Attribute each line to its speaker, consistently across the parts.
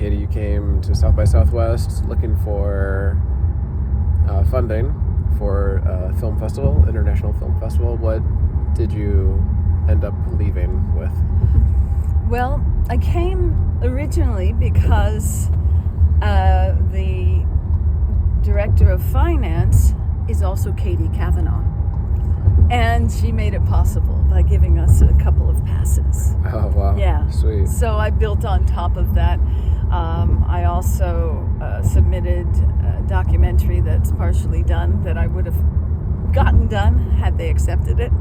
Speaker 1: Katie, you came to South by Southwest looking for funding for a film festival, international film festival. What did you end up leaving with?
Speaker 2: Well, I came originally because the director of finance is also Katie Kavanaugh. And she made it possible by giving us a couple of passes.
Speaker 1: Oh, wow.
Speaker 2: Yeah.
Speaker 1: Sweet.
Speaker 2: So I built on top of that. I also submitted a documentary that's partially done that I would have gotten done had they accepted it.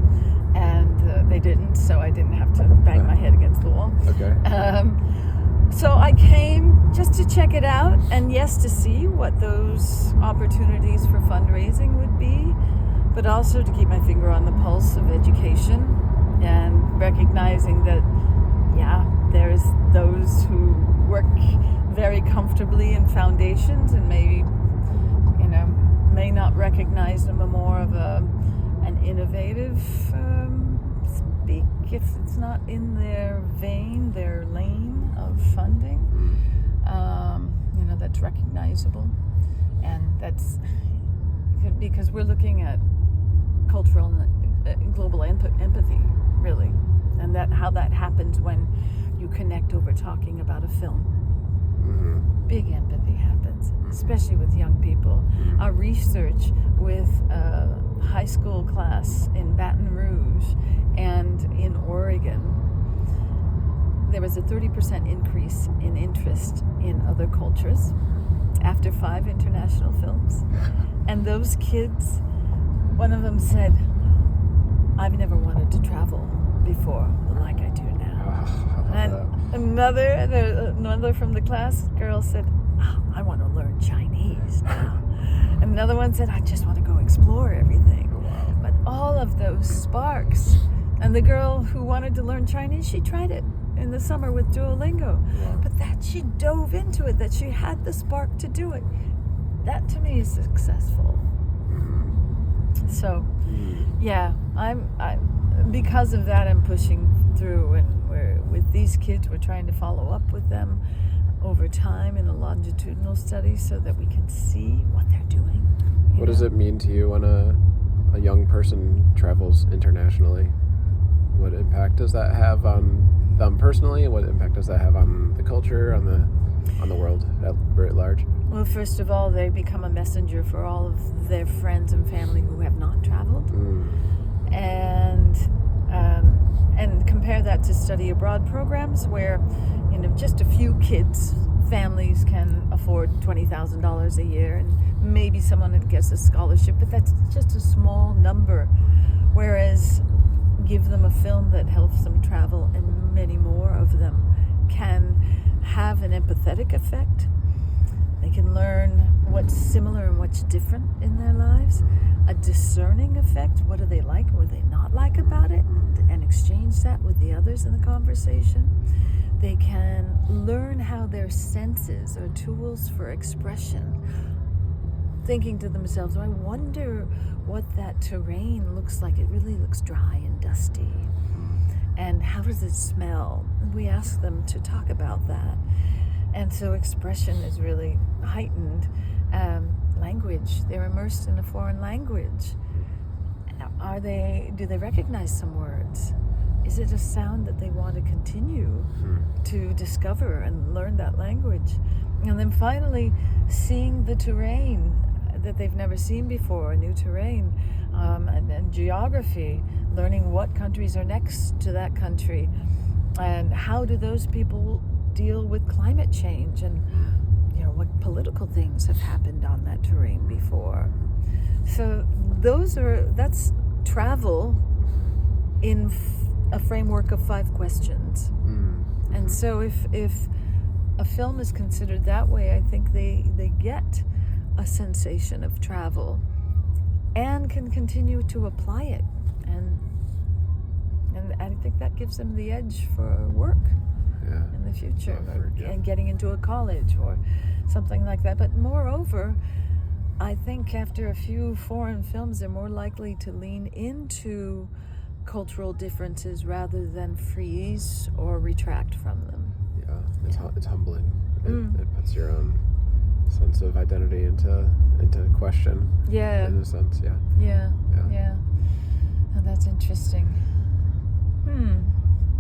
Speaker 2: And they didn't, so I didn't have to bang my head against the wall.
Speaker 1: Okay.
Speaker 2: So I came just to check it out, and yes, to see what those opportunities for fundraising would be, but also to keep my finger on the pulse of education and recognizing that, yeah, there's those who work very comfortably in foundations and may not recognize them more of an innovative speak if it's not in their vein, their lane of funding, that's recognizable. And that's because we're looking at cultural and global empathy, really, and that how that happens when you connect over talking about a film.
Speaker 1: Mm-hmm.
Speaker 2: Big empathy happens, especially with young people. Our research with a high school class in Baton Rouge and in Oregon, there was a 30% increase in interest in other cultures after 5 international films. And those kids, one of them said, I've never wanted to travel before like I do now. And another from the class girl said, I want to learn Chinese now. And another one said, I just want to go explore everything.
Speaker 1: Wow.
Speaker 2: But all of those sparks. And the girl who wanted to learn Chinese, she tried it in the summer with Duolingo.
Speaker 1: Wow.
Speaker 2: But that she dove into it, that she had the spark to do it. That to me is successful. So, yeah, I'm because of that, I'm pushing through, and with these kids, we're trying to follow up with them over time in a longitudinal study so that we can see what they're doing.
Speaker 1: What does it mean to you when a young person travels internationally? What impact does that have on them personally, and what impact does that have on the culture, on the world at large?
Speaker 2: Well, first of all, they become a messenger for all of their friends and family who have not traveled. And compare that to study abroad programs where, just a few kids, families can afford $20,000 a year, and maybe someone gets a scholarship, but that's just a small number. Whereas give them a film that helps them travel, and many more of them can have an empathetic effect. They can learn what's similar and what's different in their lives. A discerning effect. What do they like? What do they not like about it? And exchange that with the others in the conversation. They can learn how their senses are tools for expression. Thinking to themselves, I wonder what that terrain looks like. It really looks dry and dusty. And how does it smell? We ask them to talk about that. And so expression is really heightened. Language, they're immersed in a foreign language. Do they recognize some words? Is it a sound that they want to continue to discover and learn that language? And then finally, seeing the terrain that they've never seen before, a new terrain, and geography, learning what countries are next to that country, and how do those people deal with climate change, and what political things have happened on that terrain before. So that's travel in a framework of 5 questions. And so if a film is considered that way, I think they get a sensation of travel and can continue to apply it. And I think that gives them the edge for work. In the future, and getting into a college or something like that. But moreover, I think after a few foreign films, they're more likely to lean into cultural differences rather than freeze or retract from them.
Speaker 1: Yeah, it's humbling. puts your own sense of identity into question.
Speaker 2: Yeah.
Speaker 1: In a sense, yeah.
Speaker 2: Yeah.
Speaker 1: Yeah.
Speaker 2: Yeah. Oh, that's interesting.